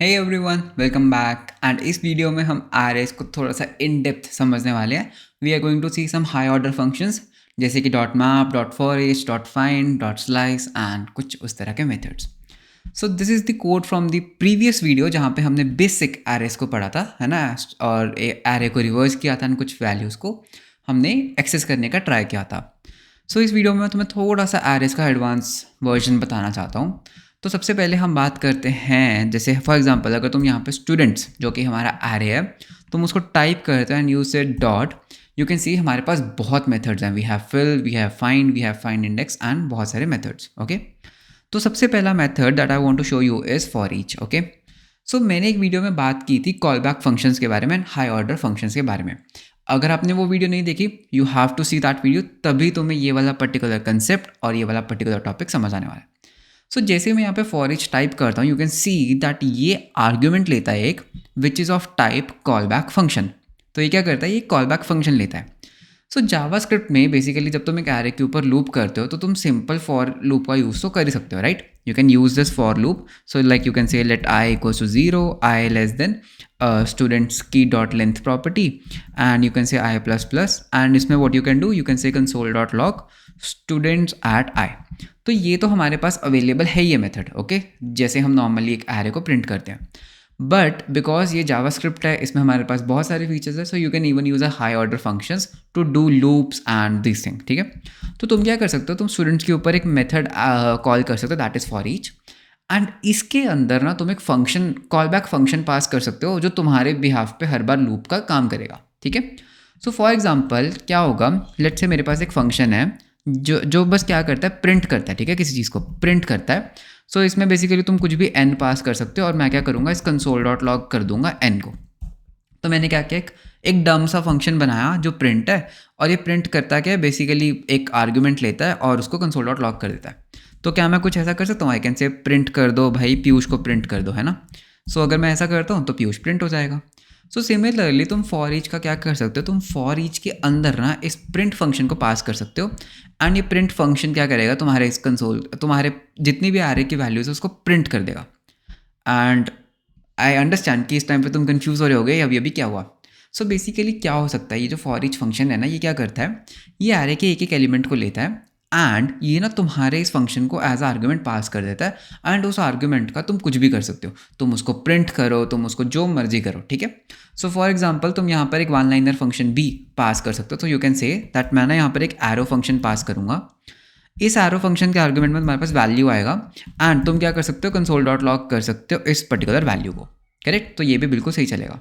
Hey everyone, welcome back. And इस video में हम आरएस को थोड़ा सा इन डेप्थ समझने वाले हैं। We are going to see some high order functions जैसे कि dot map, dot for each, dot find, dot slice and कुछ उस तरह के methods. So this is the code from the previous video जहाँ पे हमने बेसिक एरेस को पढ़ा था, है ना, और एरे को रिवर्स किया था एंड कुछ वैल्यूज़ को हमने एक्सेस करने का ट्राई किया था। सो इस वीडियो में मैं तुम्हें थोड़ा सा एरेस का एडवांस वर्जन बताना चाहता हूँ। तो सबसे पहले हम बात करते हैं, जैसे फॉर एग्जांपल अगर तुम यहाँ पे स्टूडेंट्स जो कि हमारा एरे है, तुम उसको टाइप करते हो एंड यूज से डॉट, यू कैन सी हमारे पास बहुत मेथड्स हैं। We have fill, we have find index and बहुत सारे मेथड्स। ओके, तो सबसे पहला method that I want to show you is for each. Okay, so मैंने एक वीडियो में बात की थी कॉल बैक फंक्शंस के बारे में एंड हाई ऑर्डर फंक्शंस के बारे में। अगर आपने वो वीडियो नहीं देखी, you have to see that video, तभी तुम्हें ये वाला पर्टिकुलर कंसेप्ट और ये वाला पर्टिकुलर टॉपिक समझ आने वाला है। सो जैसे मैं यहाँ पे फॉर ईच टाइप करता हूँ, यू कैन सी दैट ये आर्ग्यूमेंट लेता है एक, which is of type call back function. तो ये क्या करता है, ये कॉल बैक फंक्शन लेता है। सो जावास्क्रिप्ट में बेसिकली जब तुम एक एरे के ऊपर लूप करते हो तो तुम सिंपल फॉर लूप का यूज़ तो कर ही सकते हो, right? You can use this for loop. So like you can say let i equals to 0, i less than students की dot length property, and you can say i plus plus, and इसमें what you can do, you can say console dot log students at i. तो ये तो हमारे पास available है ये method, okay, जैसे हम नॉर्मली एक एरे को प्रिंट करते हैं। बट बिकॉज ये जावास्क्रिप्ट है, इसमें हमारे पास बहुत सारे फीचर्स है, so you can even use a high order functions to do loops and this thing. ठीक है, तो तुम क्या कर सकते हो, तुम स्टूडेंट्स के ऊपर एक मेथड कॉल कर सकते हो that is for each, and इसके अंदर ना तुम एक फंक्शन कॉल बैक फंक्शन पास कर सकते हो जो तुम्हारे बिहाफ पे हर बार लूप का काम करेगा। ठीक है, सो फॉर एग्जाम्पल क्या होगा, लेट से मेरे पास एक फंक्शन है जो बस क्या करता है, प्रिंट करता है। ठीक है, किसी चीज़ को प्रिंट करता है। सो इसमें बेसिकली तुम कुछ भी n पास कर सकते हो, और मैं क्या करूँगा, इस कंसोल डॉट लॉग कर दूंगा n को। तो मैंने क्या किया, एक डम सा फंक्शन बनाया जो प्रिंट है, और ये प्रिंट करता क्या है, बेसिकली एक आर्ग्यूमेंट लेता है और उसको कंसोल डॉट लॉग कर देता है। तो क्या मैं कुछ ऐसा कर सकता हूँ, आई कैन से प्रिंट कर दो भाई पीयूष को, प्रिंट कर दो, है ना। सो अगर मैं ऐसा करता हूँ तो पीयूष प्रिंट हो जाएगा। सो सिमिलरली तुम फॉर ईच का क्या कर सकते हो, तुम फॉर ईच के अंदर ना इस प्रिंट फंक्शन को पास कर सकते हो, एंड ये प्रिंट फंक्शन क्या करेगा, तुम्हारे इस कंसोल तुम्हारे जितनी भी एरे की वैल्यूज है उसको प्रिंट कर देगा। एंड आई अंडरस्टैंड कि इस टाइम पे तुम कंफ्यूज हो रहे होगे अभी क्या हुआ। सो बेसिकली क्या हो सकता है, ये जो फॉर ईच फंक्शन है ना, ये क्या करता है, ये एरे के एक एलिमेंट को लेता है एंड ये ना तुम्हारे इस फंक्शन को एज आर्ग्यूमेंट पास कर देता है, एंड उस आर्ग्यूमेंट का तुम कुछ भी कर सकते हो, तुम उसको प्रिंट करो, तुम उसको जो मर्जी करो। ठीक है, सो फॉर एग्जाम्पल तुम यहाँ पर एक वन लाइनर फंक्शन भी पास कर सकते हो। तो यू कैन से दैट मैं ना यहाँ पर एक एरो फंक्शन पास करूँगा, इस एरो फंक्शन के आर्ग्यूमेंट में तुम्हारे पास वैल्यू आएगा, एंड तुम क्या कर सकते हो, कंसोल डॉट लॉग कर सकते हो इस पर्टिकुलर वैल्यू को। करेक्ट, तो ये भी बिल्कुल सही चलेगा।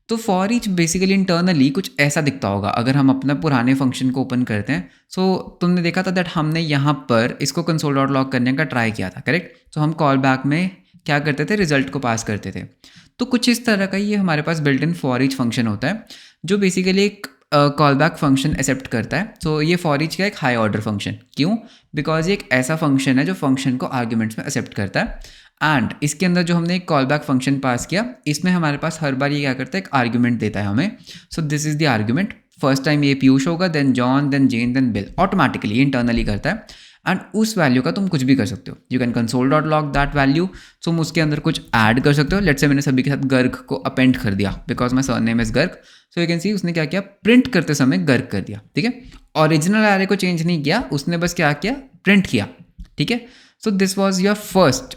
तो फॉर ईच बेसिकली इंटरनली कुछ ऐसा दिखता होगा अगर हम अपना पुराने फंक्शन को ओपन करते हैं। सो तुमने देखा था दैट हमने यहाँ पर इसको कंसोल डॉट लॉग करने का ट्राई किया था, करेक्ट। तो हम कॉल बैक में क्या करते थे, रिजल्ट को पास करते थे। तो कुछ इस तरह का ये हमारे पास built in for each function होता है जो बेसिकली एक कॉल बैक फंक्शन एक्सेप्ट करता है। सो ये फॉर ईच का एक हाई ऑर्डर फंक्शन, क्यों, बिकॉज ये एक ऐसा फंक्शन है जो फंक्शन को आर्ग्यूमेंट्स में एक्सेप्ट करता है, एंड इसके अंदर जो हमने एक कॉल बैक फंक्शन पास किया, इसमें हमारे पास हर बार ये क्या करता है, एक आर्ग्यूमेंट देता है हमें। So this is the argument, first time ये पीयूष होगा, देन जॉन, देन जेन, देन बिल, ऑटोमेटिकली इंटरनली करता है, एंड उस वैल्यू का तुम कुछ भी कर सकते हो। You can console dot log that value, तुम उसके अंदर कुछ ऐड कर सकते हो। लेट्स से मैंने सभी के साथ गर्ग को अपेंड कर दिया because my sir name is Garg. So you can सी उसने क्या किया, प्रिंट करते समय गर्ग कर दिया। ठीक है, ओरिजिनल एरे को चेंज नहीं किया उसने, बस क्या किया, प्रिंट किया। ठीक है, so this was your first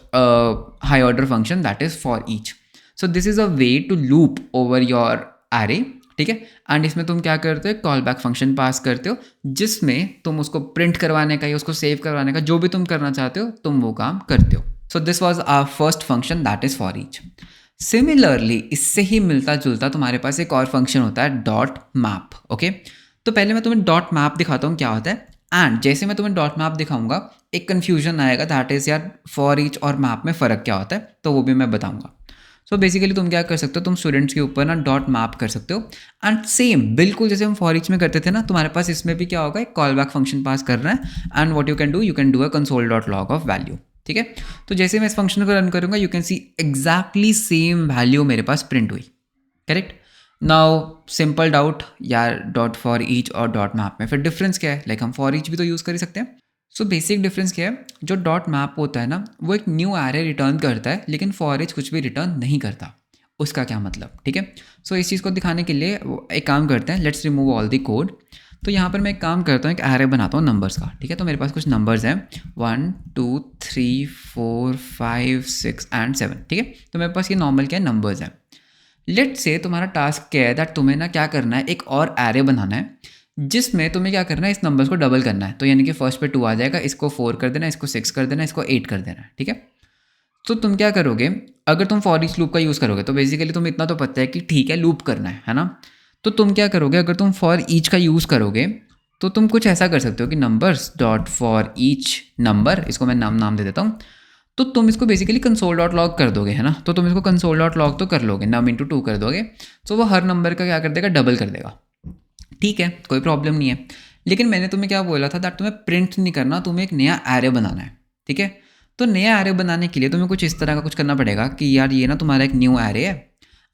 high order function that is for each. So this is a way to loop over your array. ठीक है, एंड इसमें तुम क्या करते हो, कॉल बैक फंक्शन पास करते हो जिसमें तुम उसको प्रिंट करवाने का या उसको सेव करवाने का जो भी तुम करना चाहते हो तुम वो काम करते हो। So this was our first function that is for each. Similarly इससे ही मिलता जुलता तुम्हारे पास एक और फंक्शन होता है डॉट मैप। ओके, तो पहले मैं तुम्हें डॉट मैप दिखाता हूँ क्या होता है, एंड जैसे मैं तुम्हें डॉट मैप दिखाऊंगा एक कन्फ्यूजन आएगा दैट इज़ यार फॉर ईच और मैप में फ़र्क क्या होता है, तो वो भी मैं बताऊंगा। सो बेसिकली तुम क्या कर सकते हो, तुम स्टूडेंट्स के ऊपर ना डॉट मैप कर सकते हो, एंड सेम बिल्कुल जैसे हम फॉर ईच में करते थे ना, तुम्हारे पास इसमें भी क्या होगा, एक कॉल बैक फंक्शन पास कर रहा है, and what you can do a console dot log of value. ठीक है, तो जैसे मैं इस फंक्शन को रन करूंगा you can C exactly same value मेरे पास प्रिंट हुई। करेक्ट, नाउ सिंपल डाउट यार, डॉट फॉर ईच और डॉट मैप में फिर डिफरेंस क्या है, लाइक हम फॉर ईच भी तो यूज़ कर ही सकते हैं। सो बेसिक डिफरेंस क्या है, जो डॉट मैप होता है ना वो एक न्यू एरे रिटर्न करता है, लेकिन फॉर ईच कुछ भी रिटर्न नहीं करता। उसका क्या मतलब, ठीक है। सो इस चीज़ को दिखाने के लिए एक काम करते हैं, let's remove all the code. तो यहाँ पर मैं एक काम करता हूँ, एक एरे बनाता हूँ नंबर्स का, ठीक है। तो मेरे पास कुछ नंबर्स हैं 1 2 3 4 5 6 एंड 7, ठीक है। तो मेरे पास ये नॉर्मल क्या है, नंबर्स हैं। लेट से तुम्हारा टास्क क्या है, दैट तुम्हें ना क्या करना है, एक और एरे बनाना है जिसमें तुम्हें क्या करना है, इस नंबर्स को डबल करना है। तो यानी कि फर्स्ट पे 2 आ जाएगा, इसको 4 कर देना, इसको 6 कर देना, इसको 8 कर देना, ठीक है। तो तुम क्या करोगे, अगर तुम फॉर ईच लूप का यूज़ करोगे तो बेसिकली तुम्हें इतना तो पता है कि ठीक है लूप करना है ना। तो तुम क्या करोगे, अगर तुम फॉर ईच का यूज़ करोगे तो तुम कुछ ऐसा कर सकते हो कि numbers dot for each number, इसको मैं नाम दे देता हूँ। तो तुम इसको बेसिकली कंसोल डॉट लॉग कर दोगे, है ना। तो तुम इसको कंसोल डॉट लॉग तो कर लोगे, नम इंटू 2 कर दोगे। तो वो हर नंबर का क्या कर देगा, डबल कर देगा, ठीक है, कोई प्रॉब्लम नहीं है। लेकिन मैंने तुम्हें क्या बोला था, दैट तुम्हें प्रिंट नहीं करना, तुम्हें एक नया एरे बनाना है, ठीक है। तो नया एरे बनाने के लिए तुम्हें कुछ इस तरह का कुछ करना पड़ेगा कि यार ये ना तुम्हारा एक न्यू एरे है,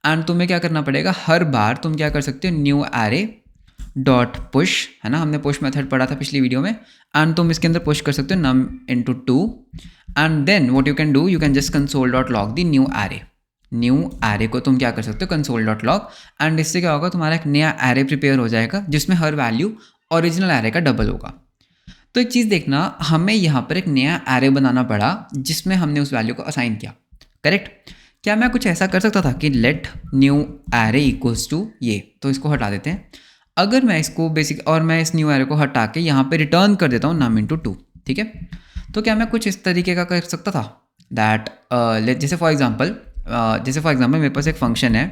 एंड तुम्हें क्या करना पड़ेगा, हर बार तुम क्या कर सकते हो, न्यू एरे डॉट पुश, है ना, हमने पुश मेथड पढ़ा था पिछली वीडियो में। एंड तुम इसके अंदर पुश कर सकते हो num into 2, and then what you can do, you can just console dot log the new array को तुम क्या कर सकते हो, कंसोल डॉट लॉग। एंड इससे क्या होगा, तुम्हारा एक नया एरे प्रिपेयर हो जाएगा जिसमें हर वैल्यू ओरिजिनल एरे का डबल होगा। तो एक चीज़ देखना, हमें यहाँ पर एक नया एरे बनाना पड़ा जिसमें हमने उस वैल्यू को असाइन किया, करेक्ट। क्या मैं कुछ ऐसा कर सकता था कि let new array equals to ये, तो इसको हटा देते हैं। अगर मैं इसको बेसिक और मैं इस न्यू एरे को हटा के यहाँ पे रिटर्न कर देता हूँ नम इंटू 2, ठीक है। तो क्या मैं कुछ इस तरीके का कर सकता था, दैट जैसे फॉर एग्जांपल मेरे पास एक फंक्शन है,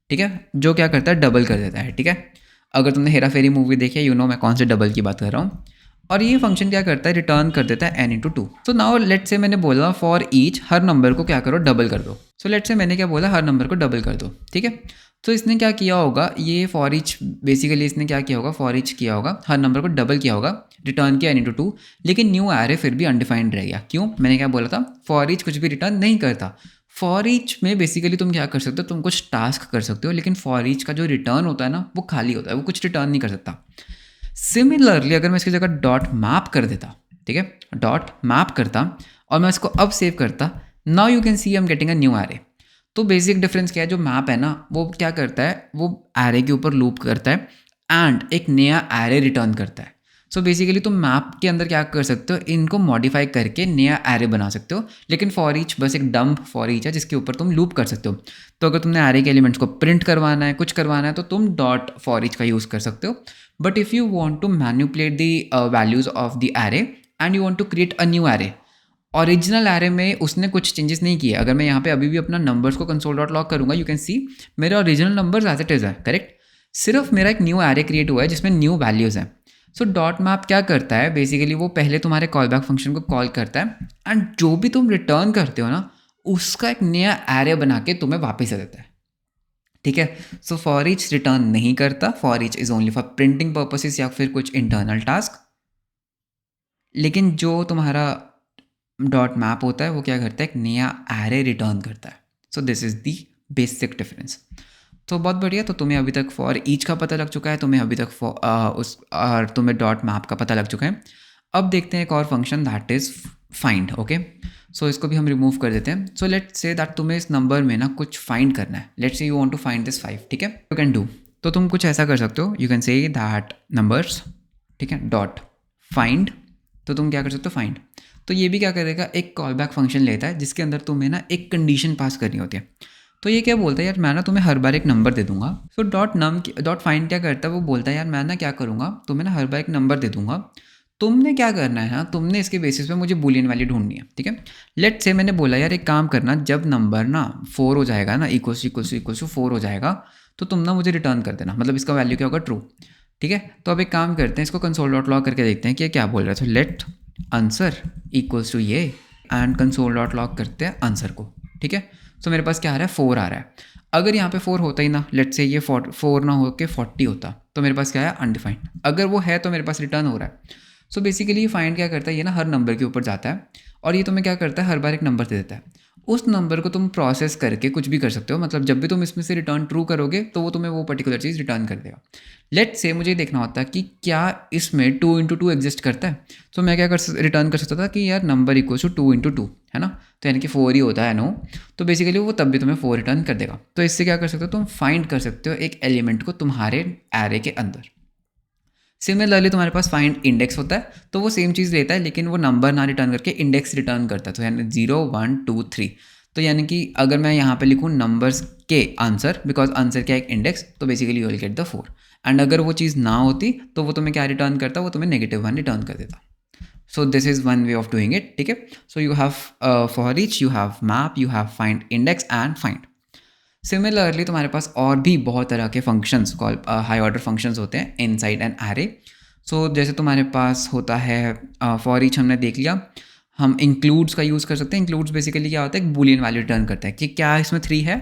ठीक है, जो क्या करता है, डबल कर देता है, ठीक है। अगर तुमने हेरा फेरी मूवी देखी है, यू नो मैं कौन से डबल की बात कर रहा हूँ। और ये फंक्शन क्या करता है, रिटर्न कर देता है n इंटू 2। तो नाउ लेट से मैंने बोला फॉर ईच हर नंबर को क्या करो, डबल कर दो। सो लेट से मैंने क्या बोला, हर नंबर को डबल कर दो, ठीक है। तो इसने क्या किया होगा, ये फॉर ईच बेसिकली इसने क्या किया होगा, फॉर ईच किया होगा, हर नंबर को डबल किया होगा, रिटर्न किया n इंटू 2, लेकिन न्यू एरे फिर भी अनडिफाइंड रह गया। क्यों, मैंने क्या बोला था, फॉर ईच कुछ भी रिटर्न नहीं करता। फॉर ईच में बेसिकली तुम क्या कर सकते हो, तुम कुछ टास्क कर सकते हो, लेकिन फॉर ईच का जो रिटर्न होता है ना वो खाली होता है, वो कुछ रिटर्न नहीं कर सकता। सिमिलरली अगर मैं इसकी जगह डॉट मैप कर देता, ठीक है, डॉट मैप करता और मैं इसको अब सेव करता, now you can C I am getting a new array. तो बेसिक डिफरेंस क्या है, जो मैप है ना वो क्या करता है, वो एरे के ऊपर लूप करता है एंड एक नया एरे रिटर्न करता है। सो बेसिकली तुम मैप के अंदर क्या कर सकते हो, इनको मॉडिफाई करके नया एरे बना सकते हो, लेकिन फॉर ईच बस एक डंप फॉर ईच है जिसके ऊपर तुम लूप कर सकते हो। तो अगर तुमने एरे के एलिमेंट्स को प्रिंट करवाना है, कुछ करवाना है, तो तुम डॉट फॉर ईच का यूज़ कर सकते हो। But if you want to manipulate the values of the array and you want to create a new array, original array में उसने कुछ चेंजेस नहीं किए। अगर मैं यहाँ पे अभी भी अपना नंबर्स को कंसोल डॉट लॉग करूँगा, यू कैन सी मेरे original numbers as it is है, करेक्ट। सिर्फ मेरा एक न्यू एरे क्रिएट हुआ है जिसमें न्यू वैल्यूज़ हैं। सो डॉट मैप क्या करता है, बेसिकली वो पहले तुम्हारे कॉल बैक फंक्शन को कॉल करता है एंड जो भी तुम रिटर्न करते हो ना उसका एक नया एरे बना के तुम्हें वापस दे देता है, ठीक है। सो फॉर ईच रिटर्न नहीं करता, for each is only for printing purposes या फिर कुछ इंटरनल टास्क। लेकिन जो तुम्हारा डॉट मैप होता है वो क्या करता है, एक नया एरे रिटर्न करता है। So this is the basic difference. तो बहुत बढ़िया, तो तुम्हें अभी तक फॉर ईच का पता लग चुका है, तुम्हें अभी तक और तुम्हें डॉट मैप का पता लग चुका है। अब देखते हैं एक और function, that is find, okay. So इसको भी हम रिमूव कर देते हैं। सो लेट से दैट तुम्हें इस नंबर में ना कुछ फाइंड करना है, let's say you want to find this 5, ठीक है, यू कैन डू। तो तुम कुछ ऐसा कर सकते हो, you can say that numbers, ठीक है, डॉट फाइंड। तो तुम क्या कर सकते हो, फाइंड। तो ये भी क्या करेगा, एक कॉल बैक फंक्शन लेता है जिसके अंदर तुम्हें ना एक कंडीशन पास करनी होती है। तो ये क्या बोलता है, यार मैं ना तुम्हें हर बार एक नंबर दे दूंगा। सो डॉट फाइंड क्या करता है, वो बोलता है यार मैं ना क्या करूँगा, तुम्हें ना हर बार एक नंबर दे दूंगा, तुमने क्या करना है ना, तुमने इसके बेसिस पे मुझे बूलियन वैल्यू ढूंढनी है, ठीक है। लेट से मैंने बोला यार एक काम करना, जब नंबर ना 4 हो जाएगा ना, इक्वल्स टू 4 हो जाएगा, तो तुम ना मुझे रिटर्न कर देना, मतलब इसका वैल्यू क्या होगा, ट्रू, ठीक है। तो अब एक काम करते हैं, इसको कंसोल डॉट लॉग करके देखते हैं कि क्या बोल रहा है। तो लेट आंसर इक्वल्स टू ये एंड कंसोल डॉट लॉग करते हैं आंसर को, ठीक है। सो मेरे पास क्या आ रहा है, 4 आ रहा है। अगर यहाँ पे 4 होता ही ना, लेट से ये 4 ना हो के 40 होता, तो मेरे पास क्या है, अनडिफाइंड। अगर वो है तो मेरे पास रिटर्न हो रहा है। सो बेसिकली ये फाइंड क्या करता है, ये ना हर नंबर के ऊपर जाता है और ये तुम्हें क्या करता है, हर बार एक नंबर दे देता है। उस नंबर को तुम प्रोसेस करके कुछ भी कर सकते हो, मतलब जब भी तुम इसमें से रिटर्न ट्रू करोगे तो वो तुम्हें वो पर्टिकुलर चीज़ रिटर्न कर देगा। लेट से मुझे देखना होता है कि क्या इसमें 2 × 2 एग्जिस्ट करता है। तो मैं क्या रिटर्न कर सकता था कि यार नंबर इक्वल्स टू 2 × 2 है ना, तो यानी कि 4 ही होता है नो, तो बेसिकली वो तब भी तुम्हें 4 रिटर्न कर देगा। तो इससे क्या कर सकते हो, तुम फाइंड कर सकते हो एक एलिमेंट को तुम्हारे एरे के अंदर। सिमिलरली तुम्हारे पास फाइंड इंडेक्स होता है, तो वो सेम चीज़ लेता है लेकिन वो नंबर ना रिटर्न करके इंडेक्स रिटर्न करता है, तो यानी 0 1 2 3। तो यानी कि अगर मैं यहाँ पे लिखूँ नंबर्स के आंसर, बिकॉज आंसर क्या है एक इंडेक्स, तो basically you will get the 4। And अगर वो चीज़ ना होती तो वो तुम्हें क्या रिटर्न करता, वो तुम्हें -1 रिटर्न कर देता। सो this is one way of doing it, ठीक है। So you have for each you have map, you have find index and find. Similarly तुम्हारे पास और भी बहुत तरह के functions call high order functions होते हैं इनसाइड एन एरे। सो जैसे तुम्हारे पास होता है फॉर ईच हमने देख लिया, हम इंक्लूड्स का यूज़ कर सकते हैं। इंक्लूड्स बेसिकली क्या होता है, एक बूलियन वैल्यू रिटर्न करता है कि क्या इसमें 3 है,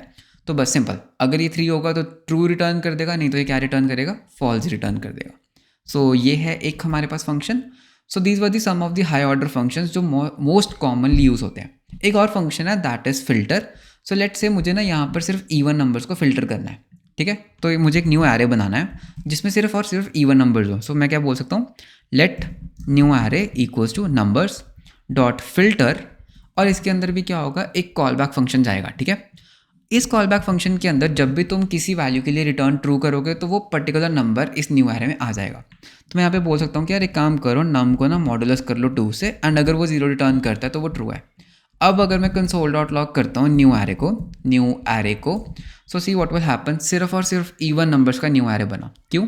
तो बस सिंपल, अगर ये 3 होगा तो ट्रू रिटर्न कर देगा, नहीं तो ये क्या रिटर्न करेगा, फॉल्स रिटर्न कर देगा। सो ये है एक हमारे पास function. So these were the some of the high order functions जो मोस्ट कॉमनली यूज़ होते हैं। एक और फंक्शन है that is filter. So let say मुझे ना यहाँ पर सिर्फ इवन नंबर्स को फिल्टर करना है, ठीक है। तो ये मुझे एक न्यू एरे बनाना है जिसमें सिर्फ और सिर्फ इवन नंबर्स हो। सो मैं क्या बोल सकता हूँ, let new array equals to numbers dot filter, और इसके अंदर भी क्या होगा, एक कॉल बैक फंक्शन जाएगा, ठीक है। इस कॉल बैक फंक्शन के अंदर जब भी तुम किसी वैल्यू के लिए रिटर्न ट्रू करोगे तो वो पर्टिकुलर नंबर इस न्यू एरे में आ जाएगा। तो मैं यहाँ पे बोल सकता हूँ कि यार एक काम करो, नम को ना मॉडुलस कर लो 2 से, एंड अगर वो 0 रिटर्न करता है तो वो ट्रू है। अब अगर मैं कंसोल डॉट लॉग करता हूँ न्यू एरे को, so see what will happen, सिर्फ और सिर्फ इवन नंबर्स का न्यू एरे बना। क्यों?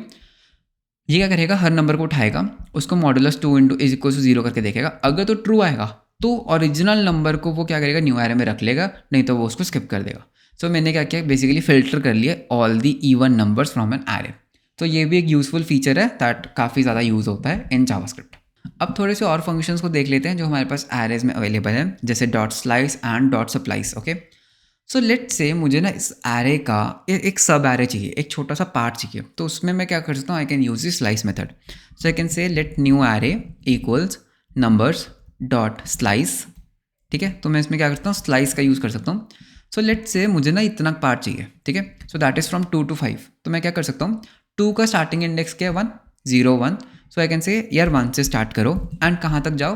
ये क्या करेगा, हर नंबर को उठाएगा, उसको मॉडुलस 2 × इज इक्वल टू 0 करके देखेगा। अगर तो ट्रू आएगा तो ओरिजिनल नंबर को वो क्या करेगा, न्यू एरे में रख लेगा, नहीं तो वो उसको स्किप कर देगा। सो मैंने क्या किया, बेसिकली फिल्टर कर लिया all the even numbers from an array. तो ये भी एक यूजफुल फीचर है दैट काफ़ी ज़्यादा यूज़ होता है इन जावास्क्रिप्ट। अब थोड़े से और फंक्शंस को देख लेते हैं जो हमारे पास एरेज में अवेलेबल है, जैसे dot slice and dot splice. Okay, so let say मुझे ना इस एरे का एक सब एरे चाहिए, एक छोटा सा पार्ट चाहिए। तो उसमें मैं क्या कर सकता हूँ, I can use the slice method. So I can say let new array equals numbers dot slice, ठीक है। तो मैं इसमें क्या करता हूँ, स्लाइस का यूज़ कर सकता हूँ। सो लेट से मुझे ना इतना पार्ट चाहिए, ठीक है। So that is from 2 to 5। तो मैं क्या कर सकता हूँ, 2 का स्टार्टिंग इंडेक्स क्या है, 1 0 1। सो आई कैन से यार 1 से स्टार्ट करो एंड कहाँ तक जाओ,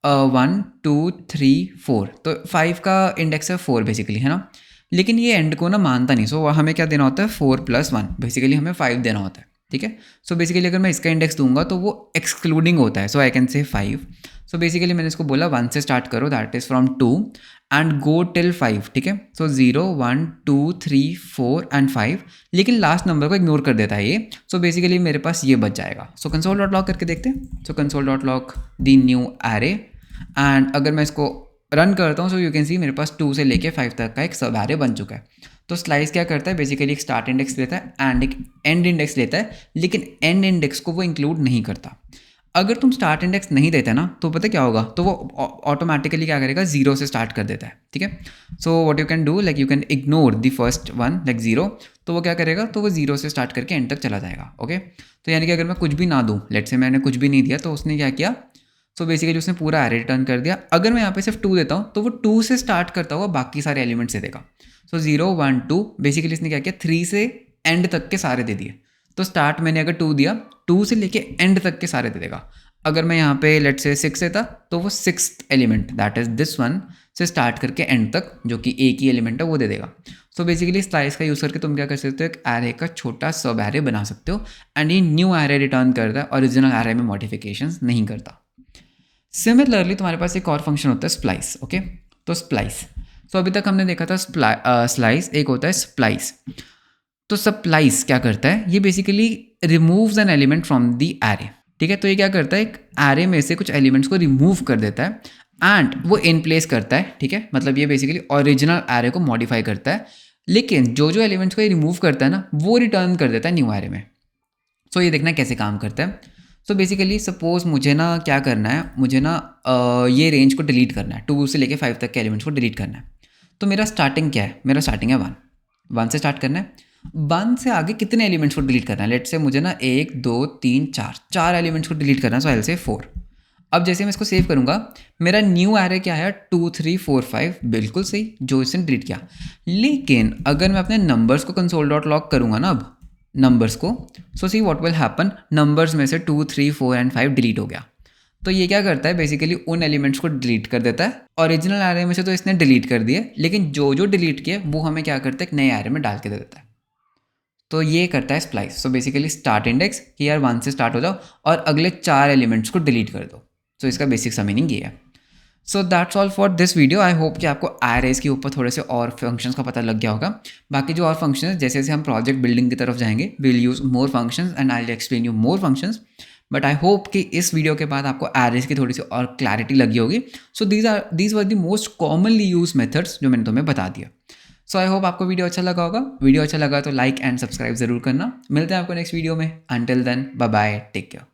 1 2 3 4। तो 5 का इंडेक्स है 4 बेसिकली, है ना। लेकिन ये एंड को ना मानता नहीं, सो हमें क्या देना होता है, 4 + 1, बेसिकली हमें 5 देना होता है, ठीक है। सो बेसिकली अगर मैं इसका इंडेक्स दूंगा तो वो एक्सक्लूडिंग होता है, सो आई कैन से 5। सो बेसिकली मैंने इसको बोला 1 से स्टार्ट करो, that is from 2 and go till 5, ठीक है। सो 0 1 2 3 4 एंड 5, लेकिन लास्ट नंबर को इग्नोर कर देता है ये। सो बेसिकली मेरे पास ये बच जाएगा। सो कंसोल डॉट लॉग करके देखते हैं। So console dot log the new array, and अगर मैं इसको रन करता हूँ, सो यू कैन सी मेरे पास 2 से लेके 5 तक का एक सब एरे बन चुका है। तो स्लाइस क्या करता है, बेसिकली एक स्टार्ट इंडेक्स लेता है एंड एक एंड इंडेक्स लेता है, लेकिन एंड इंडेक्स को वो इंक्लूड नहीं करता। अगर तुम स्टार्ट इंडेक्स नहीं देते ना, तो पता क्या होगा, तो वो ऑटोमेटिकली क्या करेगा, 0 से स्टार्ट कर देता है, ठीक है। So what you can do, like you can ignore the first one, like 0। तो वो क्या करेगा, तो वो 0 से स्टार्ट करके एंड तक चला जाएगा। ओके, तो यानी कि अगर मैं कुछ भी ना दूँ, लेट से मैंने कुछ भी नहीं दिया, तो उसने क्या किया, सो बेसिकली उसने पूरा एरे रिटर्न कर दिया। अगर मैं यहाँ पे सिर्फ 2 देता हूँ, तो वो 2 से स्टार्ट करता हुआ बाकी सारे एलिमेंट्स दे देगा। सो 0 1 2, बेसिकली इसने क्या किया, 3 से एंड तक के सारे दे दिए। तो स्टार्ट मैंने अगर 2 दिया, 2 से लेके एंड तक के सारे दे देगा। अगर मैं यहाँ पे लेट से 6 देता, तो वो 6th element that is this one से स्टार्ट करके एंड तक, जो कि एक ही एलिमेंट है, वो दे देगा। सो बेसिकली स्लाइस का यूज़ करके तुम क्या कर सकते हो, एक एरे का छोटा सब एरे बना सकते हो, एंड ये न्यू एरे रिटर्न करता है, ओरिजिनल एरे में मॉडिफिकेशंस नहीं करता। सिमिलरली तुम्हारे पास एक और फंक्शन होता है स्प्लाइस। ओके, तो स्प्लाइस, सो अभी तक हमने देखा था स्लाइस, एक होता है स्प्लाइस। तो स्प्लाइस क्या करता है, ये basically removes an element from the array, ठीक है। तो ये क्या करता है, एक एरे में से कुछ एलिमेंट्स को रिमूव कर देता है एंड वो इन प्लेस करता है, ठीक है। मतलब ये बेसिकली ओरिजिनल एरे को मॉडिफाई करता है, लेकिन जो जो एलिमेंट्स को ये रिमूव करता है ना, वो रिटर्न कर देता है न्यू एरे में। सो ये देखना कैसे काम करता है। सो बेसिकली सपोज मुझे ना क्या करना है, मुझे ना ये रेंज को डिलीट करना है, 2 से लेके 5 तक के एलिमेंट्स को डिलीट करना है। तो मेरा स्टार्टिंग क्या है, मेरा स्टार्टिंग है 1 से स्टार्ट करना है। 1 से आगे कितने एलिमेंट्स को डिलीट करना है, लेट से मुझे ना 1 2 3 4 एलिमेंट्स को डिलीट करना है, सो आई विल से 4। अब जैसे मैं इसको सेव करूँगा, मेरा न्यू एरे क्या है 2 3 4 5, बिल्कुल सही, जो इसने डिलीट किया। लेकिन अगर मैं अपने नंबर्स को कंसोल डॉट लॉग करूँगा ना, अब नंबर्स को, so see what will happen, numbers में से 2 3 4 एंड 5 डिलीट हो गया। तो ये क्या करता है, बेसिकली उन एलिमेंट्स को डिलीट कर देता है। ओरिजिनल एरे में से तो इसने डिलीट कर दिए, लेकिन जो जो डिलीट किए वो हमें क्या करता है, एक नए एरे में डाल के दे देता है। तो ये करता है splice. So basically start index कि यार 1 से स्टार्ट हो जाओ और अगले 4 एलिमेंट्स को डिलीट कर दो। सो इसका बेसिक सा मीनिंग ये है। So that's all for this video. I hope कि आपको एरेज के ऊपर थोड़े से और फंक्शंस का पता लग गया होगा। बाकी जो और फंक्शंस, जैसे जैसे हम प्रोजेक्ट बिल्डिंग की तरफ जाएंगे, will use more functions and I will explain you more functions. But I hope कि इस वीडियो के बाद आपको एरेज की थोड़ी सी और क्लैरिटी लगी होगी। सो these were the most commonly use methods जो मैंने तुम्हें बता दिया। सो आई होप आपको वीडियो अच्छा लगा होगा। वीडियो अच्छा लगा तो लाइक एंड सब्सक्राइब जरूर करना। मिलते हैं आपको नेक्स्ट वीडियो में। Until then, bye bye, take care.